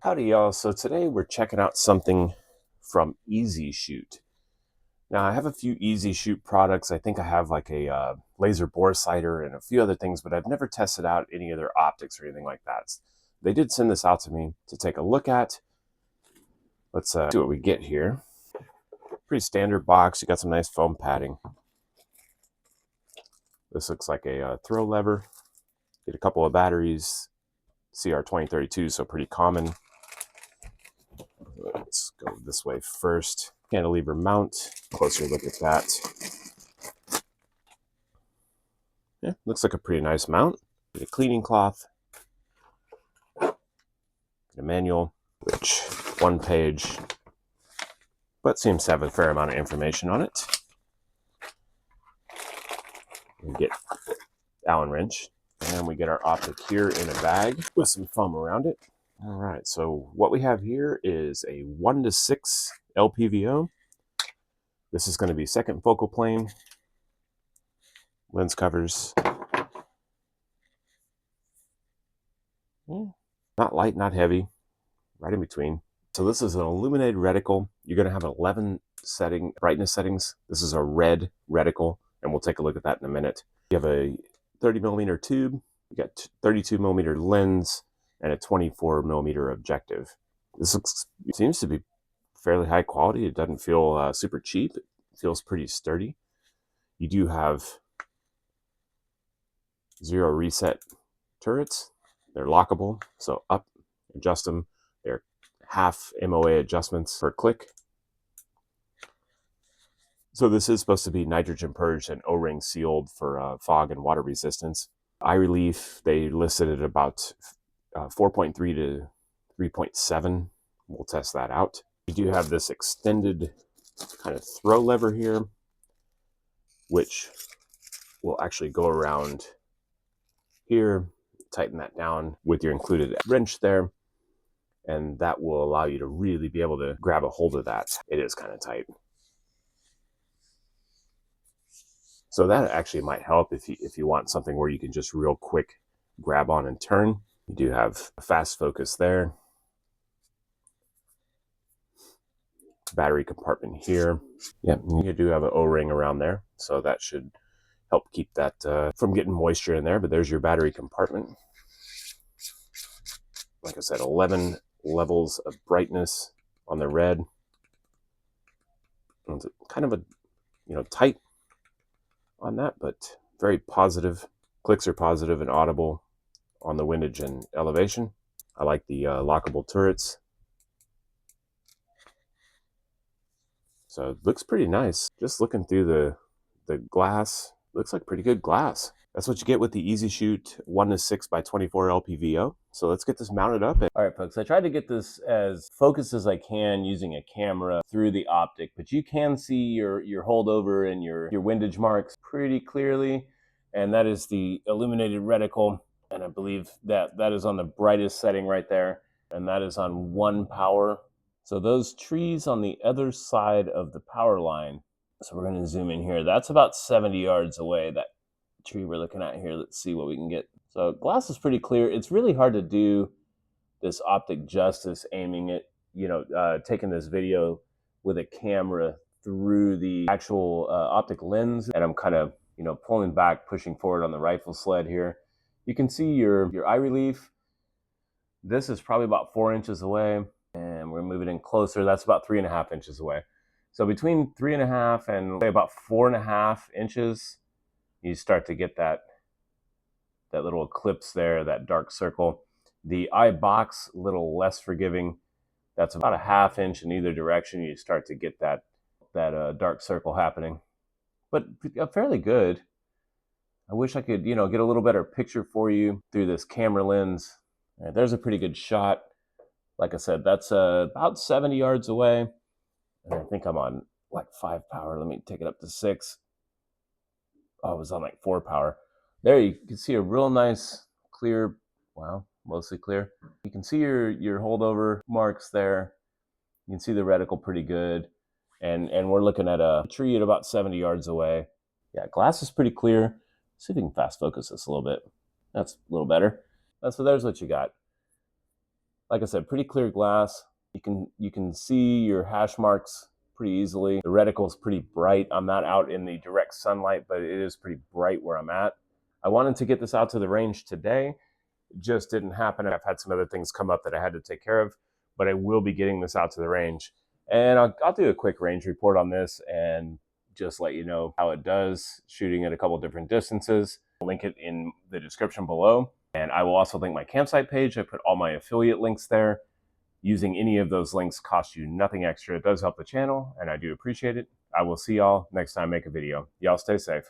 Howdy y'all, so today we're checking out something from EZShoot. Now I have a few EZShoot products. I think I have like a laser bore sighter and a few other things, but I've never tested out any of their optics or anything like that. They did send this out to me to take a look at. Let's see what we get here. Pretty standard box. You got some nice foam padding. This looks like a throw lever. Get a couple of batteries, CR2032, so pretty common. Let's go this way first. Cantilever mount. Closer look at that. Yeah, looks like a pretty nice mount. Get a cleaning cloth. Get a manual, which one page, but seems to have a fair amount of information on it. We get Allen wrench, and we get our optic here in a bag with some foam around it. All right, so what we have here is a 1:6 LPVO. This is going to be second focal plane. Lens covers. Not light, not heavy, right in between. So this is an illuminated reticle. You're going to have 11 brightness settings. This is a red reticle, and we'll take a look at that in a minute. You have a 30mm tube. You got 32mm lens and a 24mm objective. This seems to be fairly high quality. It doesn't feel super cheap. It feels pretty sturdy. You do have zero reset turrets. They're lockable, so up, adjust them. They're half MOA adjustments per click. So this is supposed to be nitrogen purged and O-ring sealed for fog and water resistance. Eye relief, they listed at about 4.3 to 3.7. We'll test that out. You do have this extended kind of throw lever here, which will actually go around here, tighten that down with your included wrench there, and that will allow you to really be able to grab a hold of that. It is kind of tight. So that actually might help if you want something where you can just real quick grab on and turn. You do have a fast focus there. Battery compartment here. Yeah, you do have an O-ring around there, so that should help keep that from getting moisture in there. But there's your battery compartment. Like I said, 11 levels of brightness on the red. It's kind of a tight on that, but very positive. Clicks are positive and audible on the windage and elevation. I like the lockable turrets. So it looks pretty nice. Just looking through the glass, looks like pretty good glass. That's what you get with the EZShoot 1:6x24 LPVO. So let's get this mounted up. All right, folks, I tried to get this as focused as I can using a camera through the optic, but you can see your holdover and your windage marks pretty clearly. And that is the illuminated reticle. And I believe that is on the brightest setting right there. And that is on 1 power. So those trees on the other side of the power line, so we're going to zoom in here. That's about 70 yards away, that tree we're looking at here. Let's see what we can get. So glass is pretty clear. It's really hard to do this optic justice aiming it, taking this video with a camera through the actual optic lens. And I'm kind of, pulling back, pushing forward on the rifle sled here. You can see your eye relief. This is probably about 4 inches away. And we're moving in closer. That's about 3.5 inches away. So between 3.5 and about 4.5 inches, you start to get that little eclipse there, that dark circle. The eye box, a little less forgiving. That's about 1/2 inch in either direction. You start to get that dark circle happening, but fairly good. I wish I could, get a little better picture for you through this camera lens. Right, there's a pretty good shot. Like I said, that's about 70 yards away. And I think I'm on like 5 power. Let me take it up to 6. Oh, I was on like 4 power. There you can see a real nice clear, wow, mostly clear. You can see your holdover marks there. You can see the reticle pretty good. And we're looking at a tree at about 70 yards away. Yeah, glass is pretty clear. Let's see if we can fast focus this a little bit. That's a little better. So there's what you got. Like I said, pretty clear glass. You can see your hash marks pretty easily. The reticle is pretty bright. I'm not out in the direct sunlight, but it is pretty bright where I'm at. I wanted to get this out to the range today. It just didn't happen. I've had some other things come up that I had to take care of, but I will be getting this out to the range. And I'll do a quick range report on this and just let you know how it does, shooting at a couple different distances. I'll link it in the description below. And I will also link my campsite page. I put all my affiliate links there. Using any of those links costs you nothing extra. It does help the channel, and I do appreciate it. I will see y'all next time I make a video. Y'all stay safe.